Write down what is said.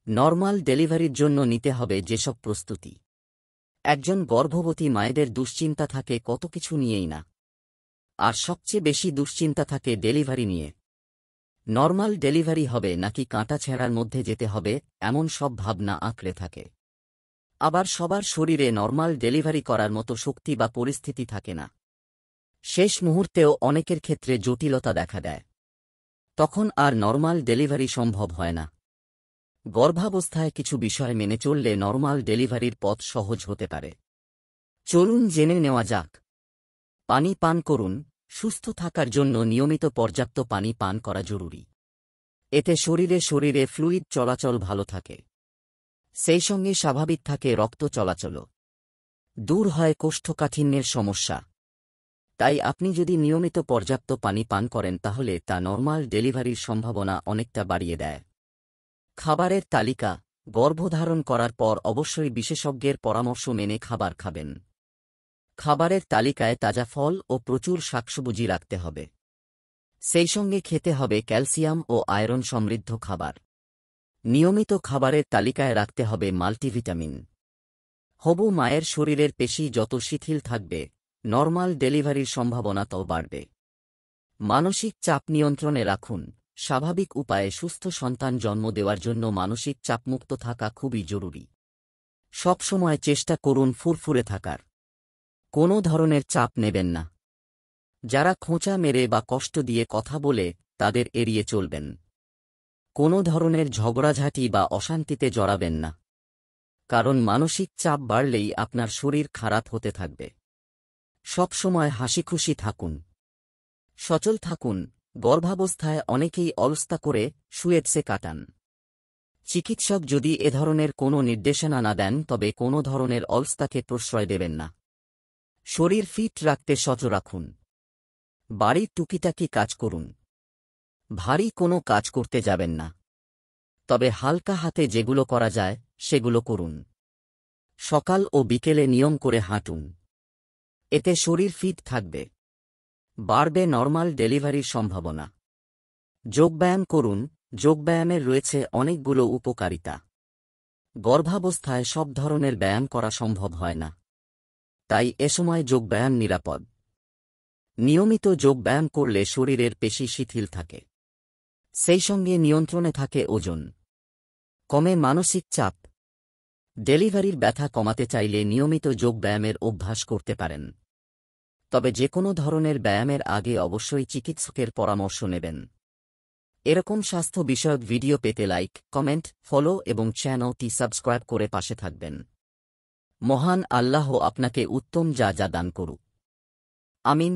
Normal ডেলিভারির জন্য নিতে হবে যেসব প্রস্তুতি। একজন গর্ভবতী মায়েদের দুশ্চিন্তা থাকে কত কিছু নিয়েই না, আর সবচেয়ে বেশি দুশ্চিন্তা থাকে ডেলিভারি নিয়ে। নরমাল ডেলিভারি হবে নাকি কাঁটা ছেঁড়ার মধ্যে যেতে হবে, এমন সব ভাবনা আঁকড়ে থাকে। আবার সবার শরীরে নরমাল ডেলিভারি করার মতো শক্তি বা পরিস্থিতি থাকে না। শেষ মুহূর্তেও অনেকের ক্ষেত্রে জটিলতা দেখা দেয়। তখন আর নরমাল ডেলিভারি সম্ভব হয় না। গর্ভাবস্থায় কিছু বিষয় মেনে চললে নরমাল ডেলিভারির পথ সহজ হতে পারে। চলুন জেনে নেওয়া যাক। পানি পান করুন। সুস্থ থাকার জন্য নিয়মিত পর্যাপ্ত পানি পান করা জরুরি। এতে শরীরে ফ্লুইড চলাচল ভালো থাকে। সেই সঙ্গে স্বাভাবিক থাকে রক্ত চলাচলও। দূর হয় কোষ্ঠকাঠিন্যের সমস্যা। তাই আপনি যদি নিয়মিত পর্যাপ্ত পানি পান করেন তাহলে তা নরমাল ডেলিভারির সম্ভাবনা অনেকটা বাড়িয়ে দেয়। খাবারের তালিকা। গর্ভধারণ করার পর অবশ্যই বিশেষজ্ঞের পরামর্শ মেনে খাবার খাবেন। খাবারের তালিকায় তাজা ফল ও প্রচুর শাকসবজি রাখতে হবে। সেই সঙ্গে খেতে হবে ক্যালসিয়াম ও আয়রন সমৃদ্ধ খাবার। নিয়মিত খাবারের তালিকায় রাখতে হবে মাল্টিভিটামিন। হবু মায়ের শরীরের পেশি যত শিথিল থাকবে, নরমাল ডেলিভারির সম্ভাবনা তত বাড়বে। মানসিক চাপ নিয়ন্ত্রণে রাখুন। স্বাভাবিক উপায়ে সুস্থ সন্তান জন্ম দেওয়ার জন্য মানসিক চাপমুক্ত থাকা খুবই জরুরি। সবসময় চেষ্টা করুন ফুরফুরে থাকার। কোনো ধরনের চাপ নেবেন না। যারা খোঁচা মেরে বা কষ্ট দিয়ে কথা বলে, তাদের এড়িয়ে চলবেন। কোনো ধরনের ঝগড়াঝাঁটি বা অশান্তিতে জড়াবেন না, কারণ মানসিক চাপ বাড়লেই আপনার শরীর খারাপ হতে থাকবে। সবসময় হাসিখুশি থাকুন। সচল থাকুন। গর্ভাবস্থায় অনেকেই অলসতা করে শুয়েছে কাটান। চিকিৎসক যদি এ ধরনের কোনো নির্দেশনা না দেন তবে কোনো ধরনের অলসতাকে প্রশ্রয় দেবেন না। শরীর ফিট রাখতে সচল রাখুন। বাড়ির টুকিটাকি কাজ করুন। ভারী কোনো কাজ করতে যাবেন না, তবে হালকা হাতে যেগুলো করা যায় সেগুলো করুন। সকাল ও বিকেলে নিয়ম করে হাঁটুন। এতে শরীর ফিট থাকবে। বাড়বে নরমাল ডেলিভারির সম্ভাবনা। যোগব্যায়াম করুন। যোগব্যায়ামের রয়েছে অনেকগুলো উপকারিতা। গর্ভাবস্থায় সব ধরনের ব্যায়াম করা সম্ভব হয় না, তাই এ সময় যোগব্যায়াম নিরাপদ। নিয়মিত যোগব্যায়াম করলে শরীরের পেশি শিথিল থাকে। সেই সঙ্গে নিয়ন্ত্রণে থাকে ওজন। কমে মানসিক চাপ। ডেলিভারির ব্যথা কমাতে চাইলে নিয়মিত যোগব্যায়ামের অভ্যাস করতে পারেন। তবে যে কোনো ধরনের ব্যায়ামের আগে অবশ্যই চিকিৎসকের পরামর্শ নেবেন। এরকম স্বাস্থ্য বিষয়ক ভিডিও পেতে লাইক, কমেন্ট, ফলো এবং চ্যানেলটি সাবস্ক্রাইব করে পাশে থাকবেন। মহান আল্লাহ আপনাকে উত্তম যা দান করুক। আমিন।